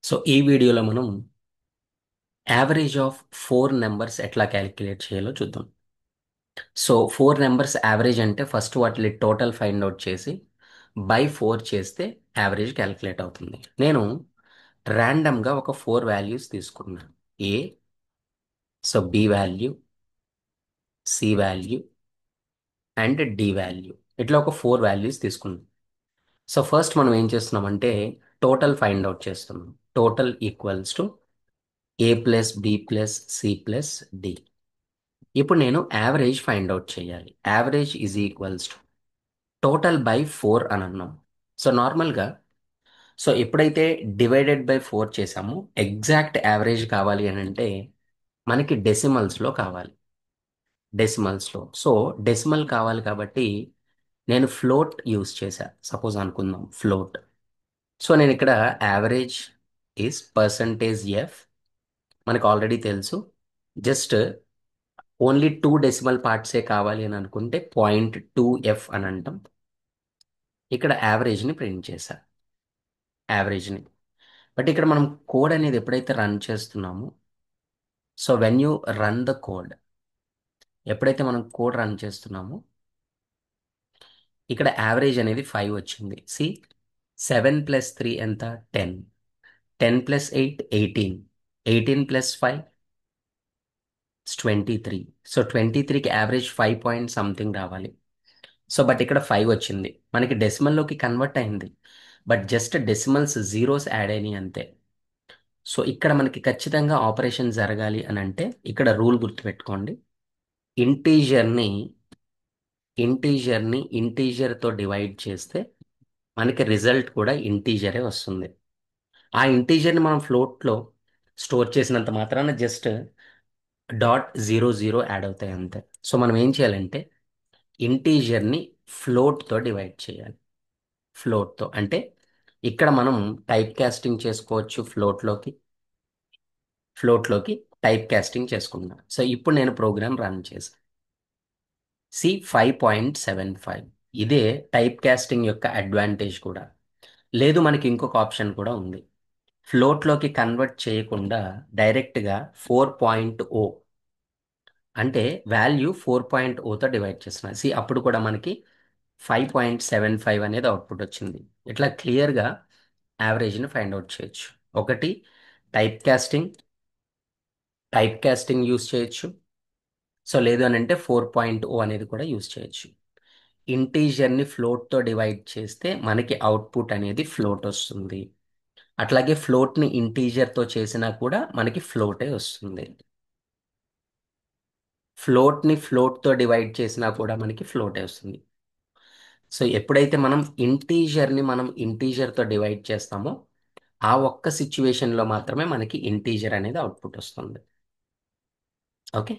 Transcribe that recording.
So ఈ వీడియోలో మనం యావరేజ్ ఆఫ్ ఫోర్ నెంబర్స్ ఎట్లా క్యాలిక్యులేట్ చేయాలో చూద్దాం. సో ఫోర్ నెంబర్స్ యావరేజ్ అంటే ఫస్ట్ వాటి టోటల్ ఫైండ్ అవుట్ చేసి బై ఫోర్ చేస్తే యావరేజ్ క్యాలిక్యులేట్ అవుతుంది. నేను ర్యాండమ్గా ఒక ఫోర్ వాల్యూస్ తీసుకున్నాను. A, so B value, C value and D value, ఇట్లా ఒక ఫోర్ వాల్యూస్ తీసుకున్నాం. సో ఫస్ట్ మనం ఏం చేస్తున్నాం అంటే టోటల్ ఫైండ్ అవుట్ చేస్తున్నాం. Total equals to A plus B plus C plus D. ఇప్పుడు నేను యావరేజ్ ఫైండ్ అవుట్ చేయాలి. Average is equals to total by four అని అన్నాం. సో నార్మల్గా ఎప్పుడైతే డివైడెడ్ బై ఫోర్ చేసామో ఎగ్జాక్ట్ యావరేజ్ కావాలి అని అంటే మనకి డెసిమల్స్లో కావాలి. డెసిమల్స్లో డెసిమల్ కావాలి కాబట్టి నేను ఫ్లోట్ యూస్ చేశా. సపోజ్ అనుకుందాం ఫ్లోట్. సో నేను ఇక్కడ యావరేజ్ ఈస్ పర్సంటేజ్ ఎఫ్, మనకు ఆల్రెడీ తెలుసు. జస్ట్ ఓన్లీ టూ డెసిమల్ పార్ట్సే కావాలి అని అనుకుంటే 0.2f అని అంటాం. ఇక్కడ యావరేజ్ని ప్రింట్ చేశా, యావరేజ్ని. బట్ ఇక్కడ మనం కోడ్ అనేది ఎప్పుడైతే రన్ చేస్తున్నామో, so when you run the code, ఎప్పుడైతే మనం కోడ్ రన్ చేస్తున్నామో ఇక్కడ యావరేజ్ అనేది 5 వచ్చింది. సి 7 ప్లస్ 3 ఎంత? 10. 10 ప్లస్ 8 18. 18 ప్లస్ 5 23. సో 23కి యావరేజ్ 5 పాయింట్ సంథింగ్ రావాలి. సో బట్ ఇక్కడ 5 వచ్చింది, మనకి డెసిమల్లోకి కన్వర్ట్ అయింది. But just decimals zeros add అయినాయి అంతే. సో ఇక్కడ మనకి ఖచ్చితంగా ఆపరేషన్ జరగాలి అని అంటే ఇక్కడ రూల్ గుర్తుపెట్టుకోండి. ఇంటీజర్ని ఇంటీజర్తో డివైడ్ చేస్తే మనకి రిజల్ట్ కూడా ఇంటీజరే వస్తుంది. ఆ ఇంటీజర్ని మనం ఫ్లోట్లో స్టోర్ చేసినంత మాత్రాన just dot zero zero add అవుతాయి అంతే. సో మనం ఏం చేయాలంటే ఇంటీజర్ని ఫ్లోట్తో డివైడ్ చేయాలి. ఫ్లోట్తో అంటే ఇక్కడ మనం టైప్ కాస్టింగ్ చేసుకోవచ్చు. ఫ్లోట్లోకి టైప్ కాస్టింగ్ చేసుకున్నాం. సో ఇప్పుడు నేను ప్రోగ్రామ్ రన్ చేశాను. సి 5.75. ఇదే టైప్ కాస్టింగ్ యొక్క అడ్వాంటేజ్ కూడా. లేదు మనకి ఇంకొక ఆప్షన్ కూడా ఉంది. ఫ్లోట్లోకి కన్వర్ట్ చేయకుండా డైరెక్ట్గా 4.0 అంటే వాల్యూ 4.0తో డివైడ్ చేస్తున్నా. సి అప్పుడు కూడా మనకి 5.75 అనేది అవుట్పుట్ వచ్చింది. ఇట్లా క్లియర్గా యావరేజ్ని ఫైండ్ అవుట్ చేయొచ్చు. ఒకటి type casting type casting use చేయొచ్చు. సో లేదు అని అంటే 4.0 అనేది కూడా యూస్ చేయొచ్చు. ఇంటీజర్ని ఫ్లోట్తో డివైడ్ చేస్తే మనకి అవుట్పుట్ అనేది ఫ్లోట్ వస్తుంది. అట్లాగే ఫ్లోట్ని ఇంటీజర్తో చేసినా కూడా మనకి ఫ్లోటే వస్తుంది. ఫ్లోట్ని ఫ్లోట్తో డివైడ్ చేసినా కూడా మనకి ఫ్లోటే వస్తుంది. సో ఎప్పుడైతే మనం ఇంటీజర్తో డివైడ్ చేస్తామో ఆ ఒక్క సిచ్యువేషన్లో మాత్రమే మనకి ఇంటీజర్ అనేది అవుట్పుట్ వస్తుంది. ఓకే.